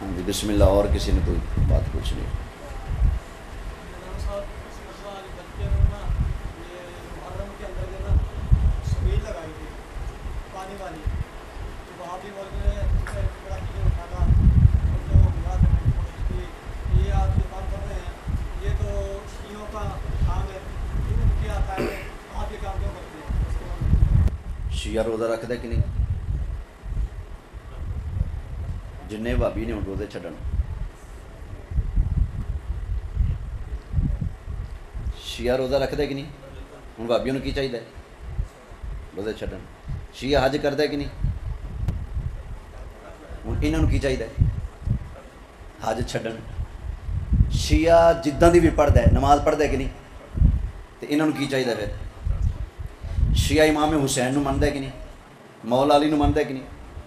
ہاں جی بسم اللہ. اور کسی نے کوئی بات پوچھنی؟ شیعہ روزہ رکھتا ہے کہ نہیں؟ جنہیں بھابی نے ہوں روزے چھڈن. شیعہ روزہ رکھتا ہے کہ نہیں؟ ہوں بھابیوں نے کی چاہیے؟ روزے چھڈن. شیعہ حج کرتا ہے کہ نہیں؟ ہوں انہوں کی چاہیے؟ حج چھڈن. شیعہ جداں دی بھی پڑھتا ہے نماز پڑھتا ہے کہ نہیں؟ تو انہوں کی چاہیے پھر؟ شیعہ امام حسین نو منتا ہے کہ نہیں؟ مولا علی نو منتا ہے کہ نہیں؟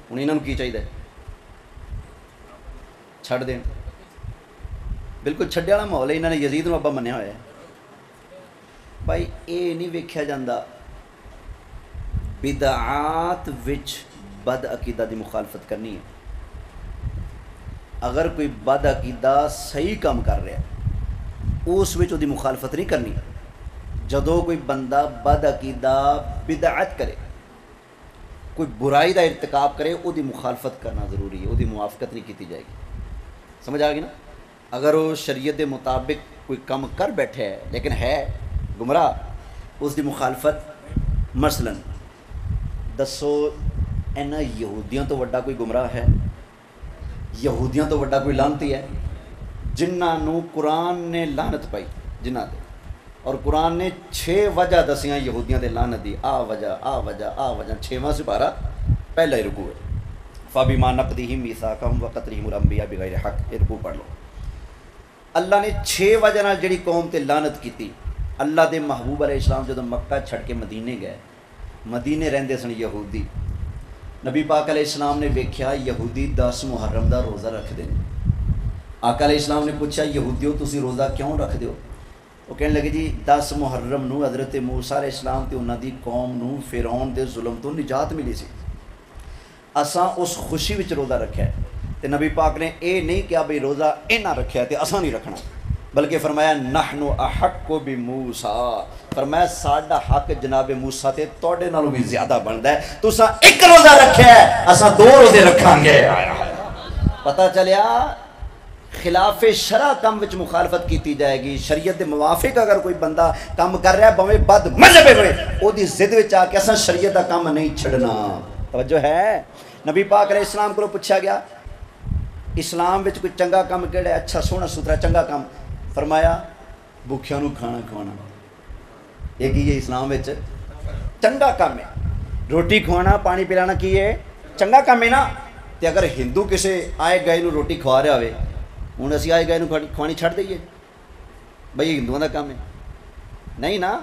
ہوں انہوں کی چاہیے؟ چھڈ دین. بالکل چھڈے والا ماحول ہے. انہوں نے یزید نو ابا منیا ہوا ہے. بھائی یہ نہیں ویکھیا جاندہ بدعات وچ بد عقیدہ دی مخالفت کرنی ہے. اگر کوئی بد عقیدہ صحیح کام کر رہا ہے اس وچ دی مخالفت نہیں کرنی. جدوں کوئی بندہ بد عقیدہ بدعت کرے کوئی برائی دا ارتکاب کرے وہ دی مخالفت کرنا ضروری ہے. وہ دی موافقت نہیں کی جائے گی. سمجھ آ گئی نا؟ اگر وہ شریعت دے مطابق کوئی کام کر بیٹھے ہے لیکن ہے گمراہ اس دی مخالفت. مثلا دسو اینا یہودیاں تو وڈا کوئی گمراہ ہے؟ یہودیاں تو وڈا کوئی لعنتی ہے جنہاں نو قرآن نے لعنت پائی جنہ دے. اور قرآن نے 6 وجہ دسیاں یہودیاں دے لعنت دی. آ وجہ آ وجہ آ وجہ 6واں سپارہ پہلا ہی رکوع ہے. فَبِمَا نَقْضِهِمْ مِيثَاقَهُمْ وَقَتْلِهِمُ الْأَنْبِيَاءَ بِغَيْرِ حَقٍّ. یہ رکوع پڑھ لو. اللہ نے 6 وجہ نال جڑی قوم تے لعنت کیتی. اللہ دے محبوب علیہ السلام جدوں مکہ چھڑ کے مدینے گئے, مدینے رہندے سن یہودی. نبی پاک علیہ السلام نے ویکھیا یہودی 10 محرم دا روزہ رکھ دے. آقا علیہ السلام نے پوچھا یہودیو تسی روزہ کیوں رکھ دیو؟ وہ کہنے لگے جی 10 محرم نو حضرت موسیٰ علیہ السلام تے انہاں دی قوم نو فرعون دے ظلم تو نجات ملی سی. اساں اس خوشی وچ روزہ رکھیا ہے. تے نبی پاک نے اے نہیں کہا بھئی روزہ انہاں رکھیا ہے تے اساں نہیں رکھنا, بلکہ فرمایا نحن احق بموسیٰ. فرمایا ساڈا حق جناب موسیٰ تے توڑے نالوں بھی زیادہ بندا ہے. تساں ایک روزہ رکھیا ہے اساں 2 روزے رکھاں گے. پتہ چلیا خلاف شرع کم وچ مخالفت کیتی جائے گی. شریعت دے موافق اگر کوئی بندہ کام کر رہا ہے بھویں بد مذہب ہوئے او دی ضد وچ آ کے اساں شریعت دا کام نہیں چھڑنا. توجہ ہے؟ نبی پاک علیہ السلام کو پوچھا گیا اسلام وچ کوئی چنگا کام کیڑا ہے, اچھا سونا ستھرا چنگا کام؟ فرمایا بھوکھیاں نو کھانا کھوانا. ایک ہی اسلام وچ چنگا کام ہے. روٹی کھوانا پانی پلانا کی ہے چنگا کام ہے نا. تے اگر ہندو کسے آئے گئے نو روٹی کھوا رہا ہوئے ہوں اسی آئے گئے نو کھوانی چھڑ دئیے بھئی ہندوؤں دا کام ہے؟ نہیں نا.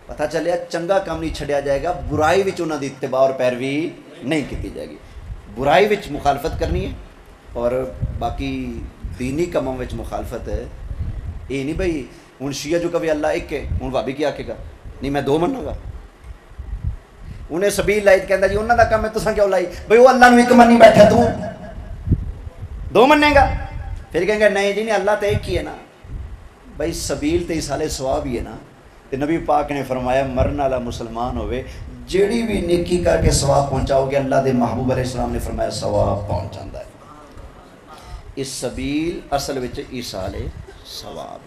پتہ چلیا چنگا کام نہیں چھڑیا جائے گا, برائی وچ انہاں دی اتباع اور پیروی نہیں کی جائے گی. برائی وچ مخالفت کرنی ہے اور باقی دینی کاموں وچ مخالفت ہے. یہ نہیں بھئی ہوں شیعہ جو کبھی اللہ ایک ہے ہوں بھابی کیا آکھے گا نہیں میں 2 منوں گا. انہیں سبیل لائی کہندا جی انہاں دا کام ہے تساں کیوں لائی؟ بھئی وہ اللہ نو ایک منی بیٹھا تو 2 منے گا. پھر کہیں گے نہیں جی نہیں اللہ تو ایک ہی ہے نا. بھائی سبیل تے ایصال ثواب ہی ہے نا. تے نبی پاک نے فرمایا مرن والا مسلمان ہوئے جیڑی بھی نیکی کر کے ثواب پہنچاؤ گے اللہ دے محبوب علیہ السلام نے فرمایا ثواب پہنچ جاندا ہے. اس سبیل اصل وچ ایصال ثواب.